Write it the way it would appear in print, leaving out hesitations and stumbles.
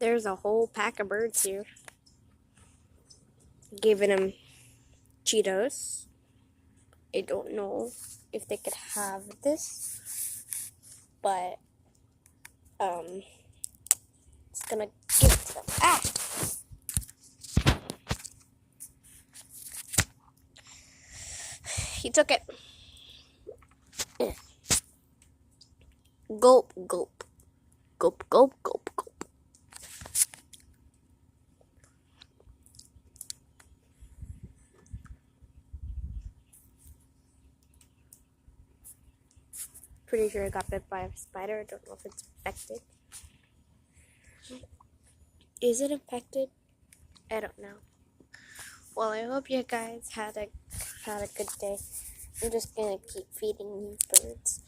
There's a whole pack of birds here. Giving them Cheetos. I don't know if they could have this, but it's gonna give it to them. Ah! He took it. Gulp, gulp. Gulp, gulp, gulp, gulp. Pretty sure I got bit by a spider. I don't know if it's infected. Is it infected? I don't know. Well, I hope you guys had a good day. I'm just gonna keep feeding these birds.